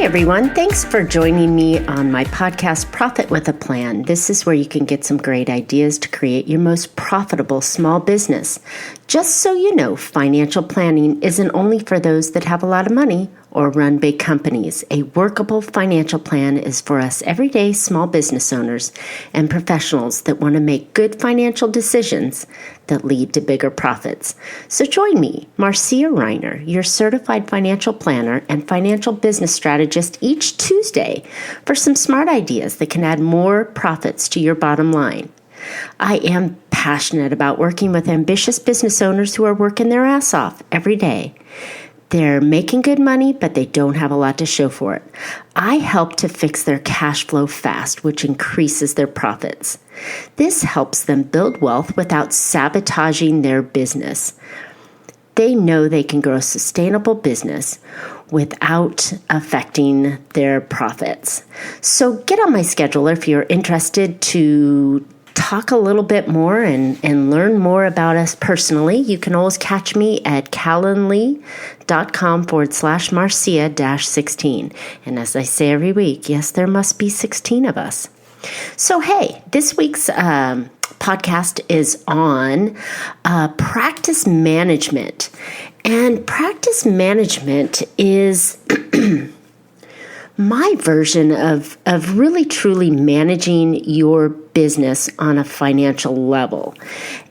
everyone. Thanks for joining me on my podcast, Profit with a Plan. This is where you can get some great ideas to create your most profitable small business. Just so you know, financial planning isn't only for those that have a lot of money or run big companies. A workable financial plan is for us everyday small business owners and professionals that want to make good financial decisions that lead to bigger profits. So join me, Marcia Reiner, your certified financial planner and financial business strategist, each Tuesday for some smart ideas that can add more profits to your bottom line. I am passionate about working with ambitious business owners who are working their ass off every day. They're making good money, but they don't have a lot to show for it. I help to fix their cash flow fast, which increases their profits. This helps them build wealth without sabotaging their business. They know they can grow a sustainable business without affecting their profits. So get on my scheduler if you're interested to talk a little bit more and learn more about us personally. You can always catch me at calendly.com/Marcia-16. And as I say every week, yes, there must be 16 of us. So, hey, this week's podcast is on practice management. And practice management is my version of really truly managing your business on a financial level.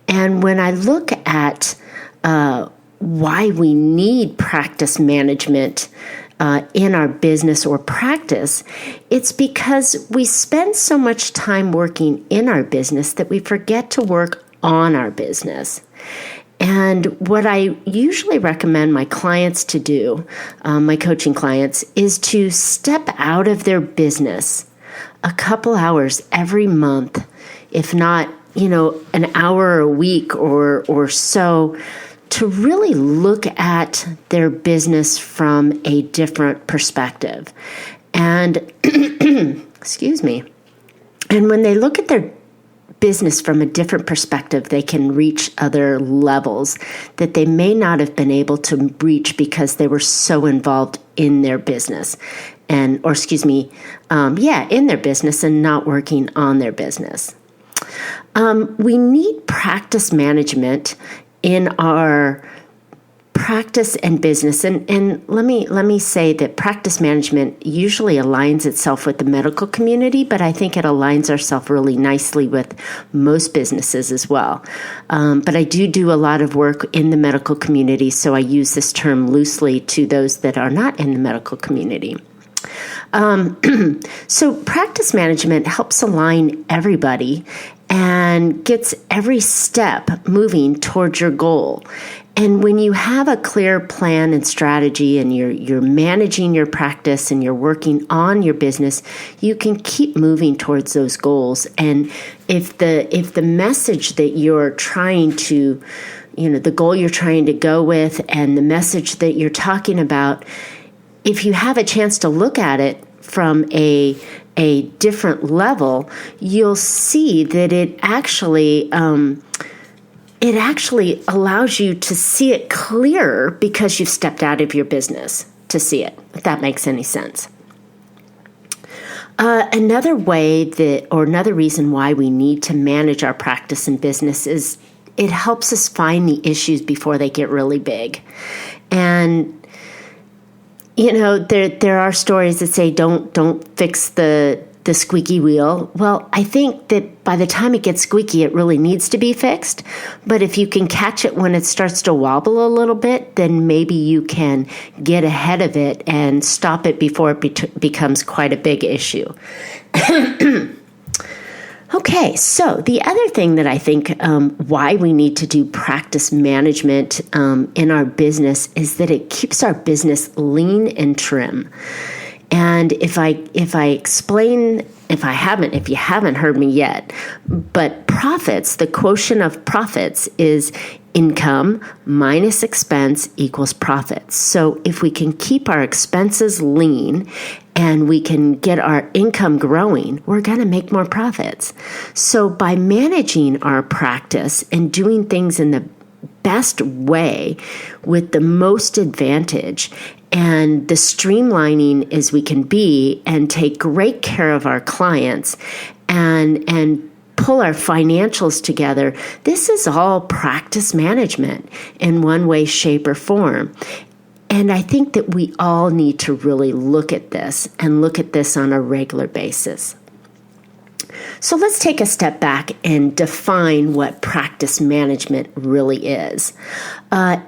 And when I look at why we need practice management in our business or practice, it's because we spend so much time working in our business that we forget to work on our business. And what I usually recommend my clients to do, my coaching clients, is to step out of their business a couple hours every month, if not, an hour a week or so, to really look at their business from a different perspective. And, excuse me, and when they look at their business from a different perspective, they can reach other levels that they may not have been able to reach because they were so involved in their business in their business and not working on their business. We need practice management in our practice and business. And let me say that practice management usually aligns itself with the medical community, but I think it aligns ourselves really nicely with most businesses as well. But I do a lot of work in the medical community, so I use this term loosely to those that are not in the medical community. So practice management helps align everybody and gets every step moving towards your goal. And when you have a clear plan and strategy and you're managing your practice and you're working on your business, you can keep moving towards those goals. And if the message that you're trying to, the goal you're trying to go with and the message that you're talking about, if you have a chance to look at it from a different level, you'll see that it actually allows you to see it clearer because you've stepped out of your business to see it, if that makes any sense. Another reason why we need to manage our practice and business is it helps us find the issues before they get really big. And there are stories that say don't fix the squeaky wheel. Well, I think that by the time it gets squeaky, it really needs to be fixed. But if you can catch it when it starts to wobble a little bit, then maybe you can get ahead of it and stop it before it becomes quite a big issue. Okay, so the other thing that I think why we need to do practice management in our business is that it keeps our business lean and trim. And if you haven't heard me yet, but profits, the quotient of profits is income minus expense equals profits. So if we can keep our expenses lean and we can get our income growing, we're going to make more profits. So by managing our practice and doing things in the best way with the most advantage and the streamlining as we can be and take great care of our clients and pull our financials together. This is all practice management in one way, shape, or form. And I think that we all need to really look at this and look at this on a regular basis. So let's take a step back and define what practice management really is.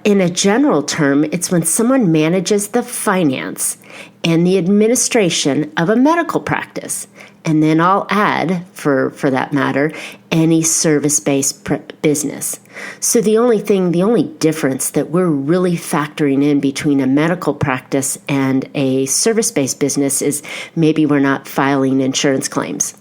In a general term, it's when someone manages the finance and the administration of a medical practice. And then I'll add, for that matter, any service-based business. So the only difference that we're really factoring in between a medical practice and a service-based business is maybe we're not filing insurance claims.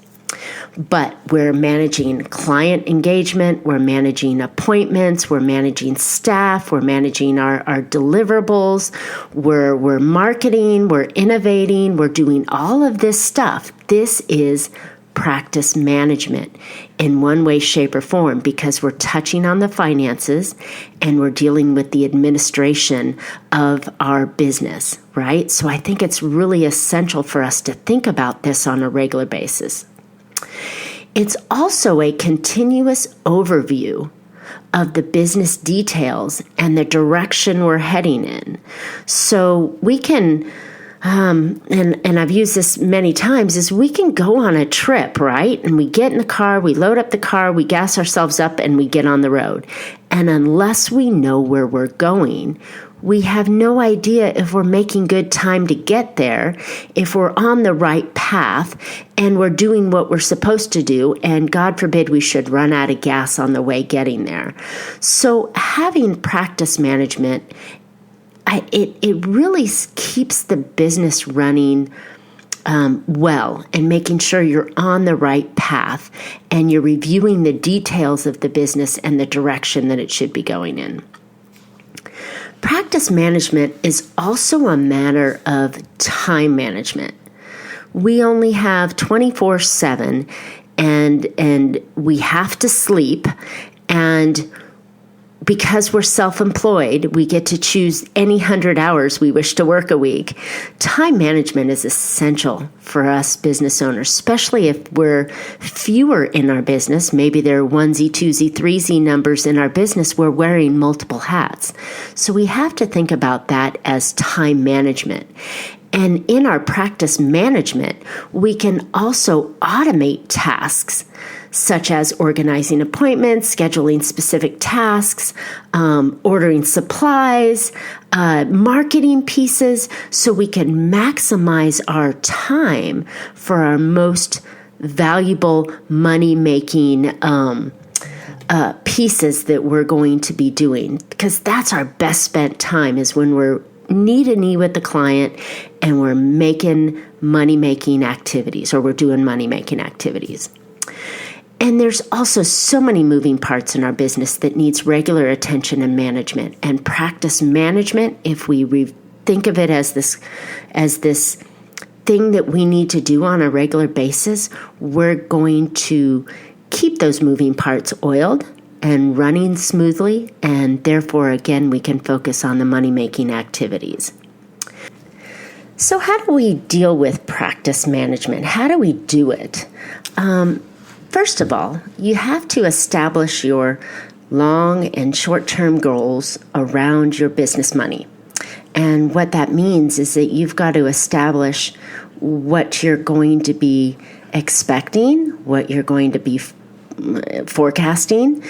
But we're managing client engagement, we're managing appointments, we're managing staff, we're managing our deliverables, we're marketing, we're innovating, we're doing all of this stuff. This is practice management in one way, shape, or form because we're touching on the finances and we're dealing with the administration of our business, right? So I think it's really essential for us to think about this on a regular basis. It's also a continuous overview of the business details and the direction we're heading in. So we can, and I've used this many times, is we can go on a trip, right? And we get in the car, we load up the car, we gas ourselves up, and we get on the road. And unless we know where we're going, we have no idea if we're making good time to get there, if we're on the right path, and we're doing what we're supposed to do, and God forbid we should run out of gas on the way getting there. So having practice management, it really keeps the business running well and making sure you're on the right path and you're reviewing the details of the business and the direction that it should be going in. Practice management is also a matter of time management. We only have 24/7 and we have to sleep, and because we're self-employed, we get to choose any 100 hours we wish to work a week. Time management is essential for us business owners, especially if we're fewer in our business. Maybe there are 1Z, 2Z, 3Z numbers in our business. We're wearing multiple hats. So we have to think about that as time management. And in our practice management, we can also automate tasks such as organizing appointments, scheduling specific tasks, ordering supplies, marketing pieces, so we can maximize our time for our most valuable money-making pieces that we're going to be doing. Because that's our best spent time, is when we're knee to knee with the client and we're making money-making activities, or we're doing money-making activities. And there's also so many moving parts in our business that needs regular attention and management. And practice management, if we think of it as this thing that we need to do on a regular basis, we're going to keep those moving parts oiled and running smoothly, and therefore, again, we can focus on the money-making activities. So how do we deal with practice management? How do we do it? First of all, you have to establish your long and short-term goals around your business money. And what that means is that you've got to establish what you're going to be expecting, what you're going to be forecasting,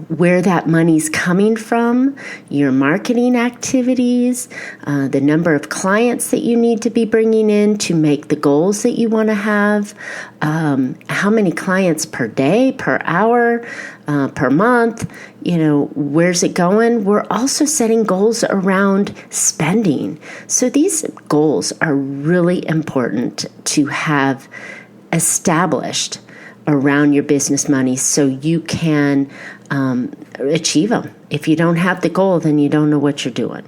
where that money's coming from, your marketing activities, the number of clients that you need to be bringing in to make the goals that you want to have, how many clients per day, per hour, per month, where's it going? We're also setting goals around spending. So these goals are really important to have established around your business money so you can achieve them. If you don't have the goal, then you don't know what you're doing.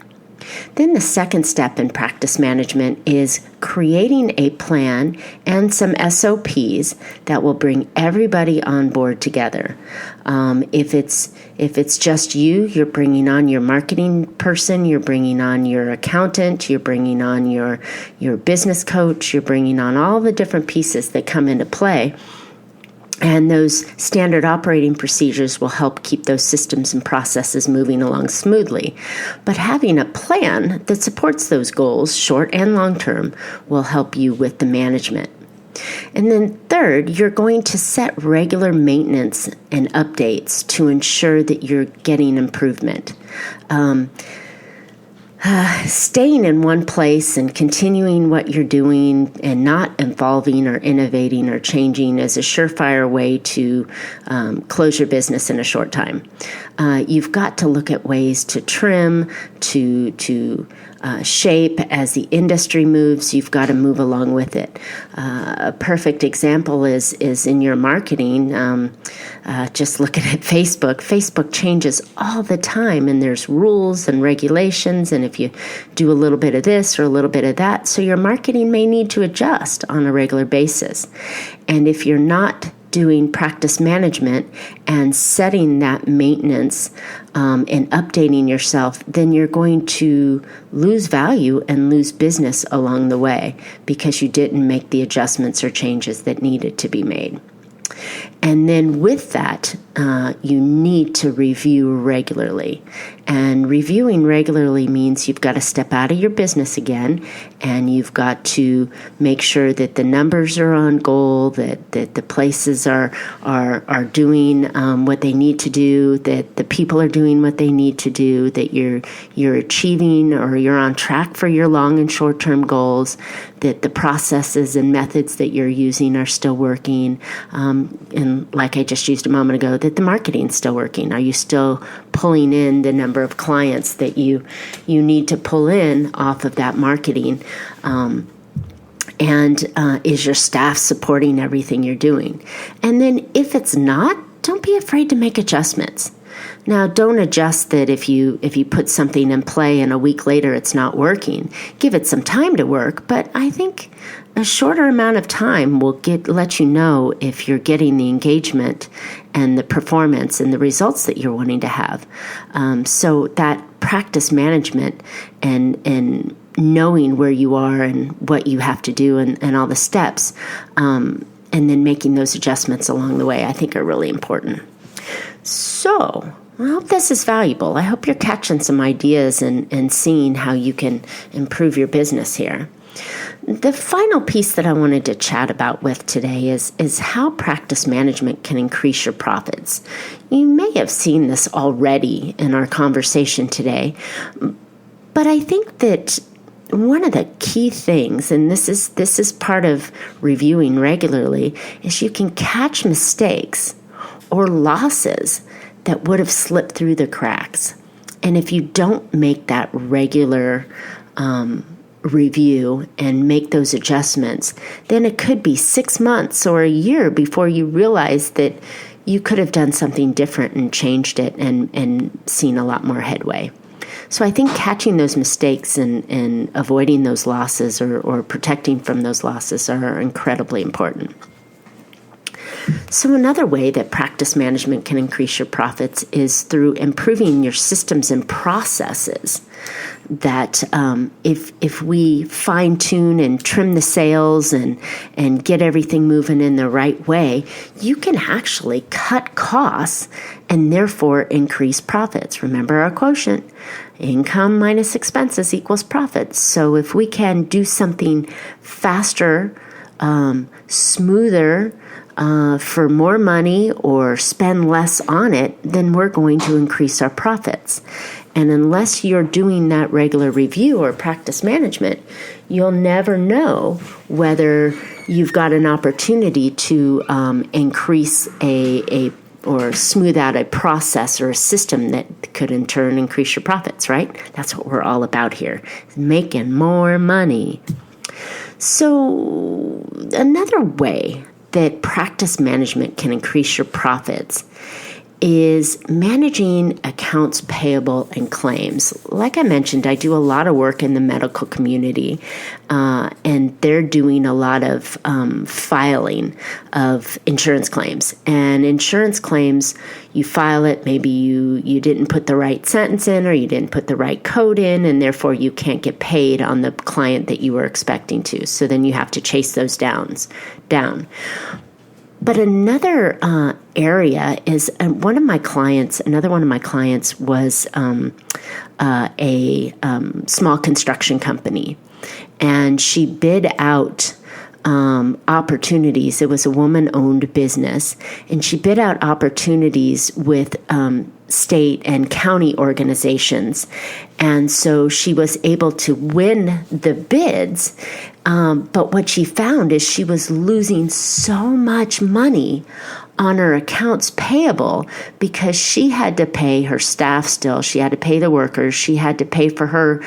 Then the second step in practice management is creating a plan and some SOPs that will bring everybody on board together. If it's just you, you're bringing on your marketing person, you're bringing on your accountant, you're bringing on your business coach, you're bringing on all the different pieces that come into play. And those standard operating procedures will help keep those systems and processes moving along smoothly. But having a plan that supports those goals, short and long term, will help you with the management. And then third, you're going to set regular maintenance and updates to ensure that you're getting improvement. Staying in one place and continuing what you're doing and not evolving or innovating or changing is a surefire way to close your business in a short time. You've got to look at ways to trim, to shape as the industry moves. You've got to move along with it. A perfect example is in your marketing. Just looking at Facebook. Facebook changes all the time, and there's rules and regulations, and if you do a little bit of this or a little bit of that, so your marketing may need to adjust on a regular basis. And if you're not doing practice management and setting that maintenance and updating yourself, then you're going to lose value and lose business along the way because you didn't make the adjustments or changes that needed to be made. And then with that, you need to review regularly. And reviewing regularly means you've got to step out of your business again, and you've got to make sure that the numbers are on goal, that the places are doing what they need to do, that the people are doing what they need to do, that you're achieving or you're on track for your long and short-term goals, that the processes and methods that you're using are still working, and like I just used a moment ago, that the marketing's still working. Are you still pulling in the number of clients that you need to pull in off of that marketing? And is your staff supporting everything you're doing? And then if it's not, don't be afraid to make adjustments. Now, don't adjust that if you put something in play and a week later it's not working. Give it some time to work, but I think a shorter amount of time will let you know if you're getting the engagement and the performance and the results that you're wanting to have. So that practice management and knowing where you are and what you have to do and all the steps, and then making those adjustments along the way, I think are really important. So I hope this is valuable. I hope you're catching some ideas and seeing how you can improve your business here. The final piece that I wanted to chat about with today is how practice management can increase your profits. You may have seen this already in our conversation today, but I think that one of the key things, and this is part of reviewing regularly, is you can catch mistakes or losses that would have slipped through the cracks. And if you don't make that regular review and make those adjustments, then it could be 6 months or a year before you realize that you could have done something different and changed it and seen a lot more headway. So I think catching those mistakes and avoiding those losses or protecting from those losses are incredibly important. So another way that practice management can increase your profits is through improving your systems and processes. That if we fine tune and trim the sails and get everything moving in the right way, you can actually cut costs and therefore increase profits. Remember our quotient: income minus expenses equals profits. So if we can do something faster, smoother, for more money or spend less on it, then we're going to increase our profits. And unless you're doing that regular review or practice management, you'll never know whether you've got an opportunity to increase or smooth out a process or a system that could in turn increase your profits, right? That's what we're all about here, making more money. So another way that practice management can increase your profits is managing accounts payable and claims. Like I mentioned, I do a lot of work in the medical community, and they're doing a lot of filing of insurance claims. And insurance claims, you file it, maybe you didn't put the right sentence in or you didn't put the right code in, and therefore you can't get paid on the client that you were expecting to. So then you have to chase those down. But another area is another one of my clients was a small construction company, and she bid out opportunities. It was a woman-owned business, and she bid out opportunities with state and county organizations. And so she was able to win the bids. But what she found is she was losing so much money on her accounts payable because she had to pay her staff still. She had to pay the workers. She had to pay for her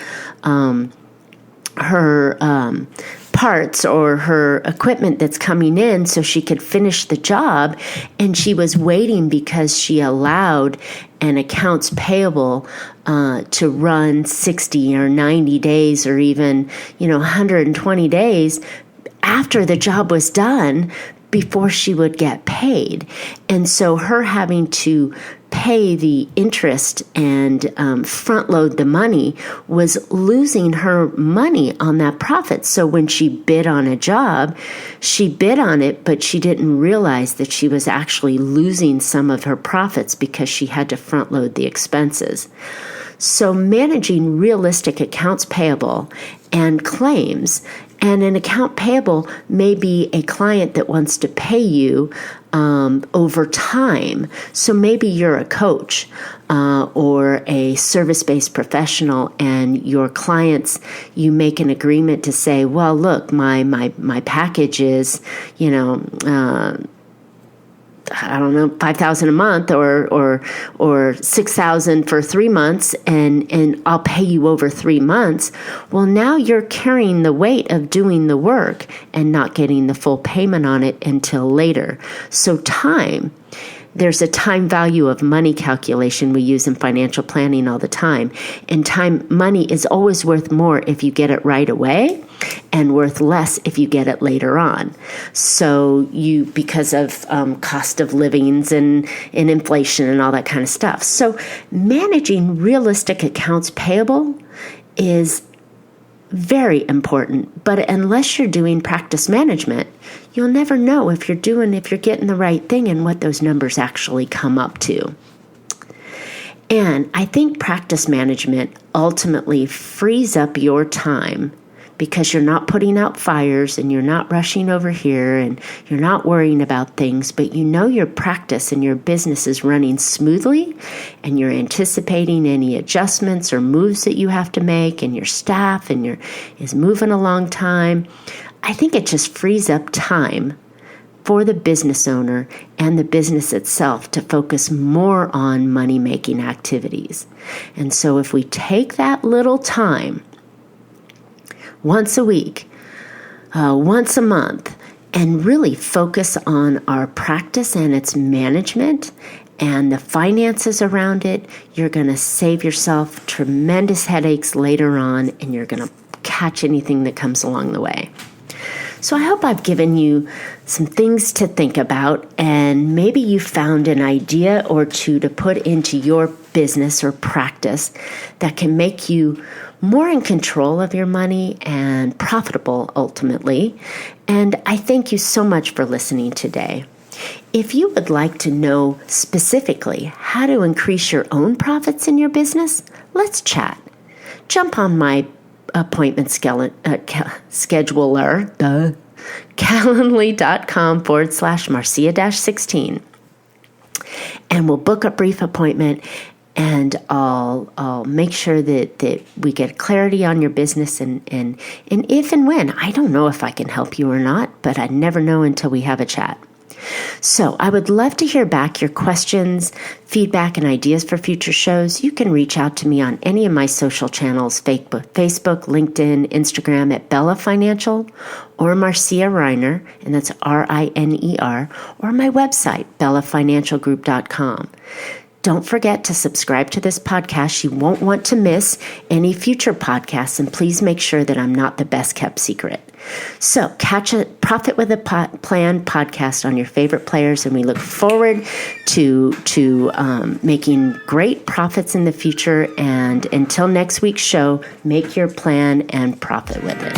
parts or her equipment that's coming in so she could finish the job. And she was waiting because she allowed an accounts payable to run 60 or 90 days or even 120 days after the job was done before she would get paid. And so her having to pay the interest and front load the money was losing her money on that profit. So when she bid on a job, she bid on it, but she didn't realize that she was actually losing some of her profits because she had to front load the expenses. So managing realistic accounts payable and claims, and an account payable may be a client that wants to pay you over time. So maybe you're a coach or a service-based professional, and your clients, you make an agreement to say, well, look, my package is, $5,000 a month or $6,000 for 3 months, and I'll pay you over 3 months. Well, now you're carrying the weight of doing the work and not getting the full payment on it until later. So there's a time value of money calculation we use in financial planning all the time. And money is always worth more if you get it right away and worth less if you get it later on. So because of cost of livings and inflation and all that kind of stuff. So managing realistic accounts payable is very important, but unless you're doing practice management, you'll never know if you're getting the right thing and what those numbers actually come up to. And I think practice management ultimately frees up your time because you're not putting out fires and you're not rushing over here and you're not worrying about things, but your practice and your business is running smoothly and you're anticipating any adjustments or moves that you have to make, and your staff is moving along time. I think it just frees up time for the business owner and the business itself to focus more on money-making activities. And so if we take that little time once a week, once a month, and really focus on our practice and its management and the finances around it, you're going to save yourself tremendous headaches later on, and you're going to catch anything that comes along the way. So I hope I've given you some things to think about, and maybe you found an idea or two to put into your business or practice that can make you more in control of your money and profitable ultimately. And I thank you so much for listening today. If you would like to know specifically how to increase your own profits in your business, let's chat. Jump on my appointment scheduler, Calendly.com/Marcia-16. And we'll book a brief appointment, and I'll make sure that we get clarity on your business and if and when. I don't know if I can help you or not, but I never know until we have a chat. So I would love to hear back your questions, feedback, and ideas for future shows. You can reach out to me on any of my social channels, Facebook, LinkedIn, Instagram at Bella Financial, or Marcia Reiner, and that's Riner, or my website, bellafinancialgroup.com. Don't forget to subscribe to this podcast. You won't want to miss any future podcasts, and please make sure that I'm not the best kept secret. So catch a Profit with a Plan podcast on your favorite players, and we look forward to making great profits in the future. And until next week's show, make your plan and profit with it.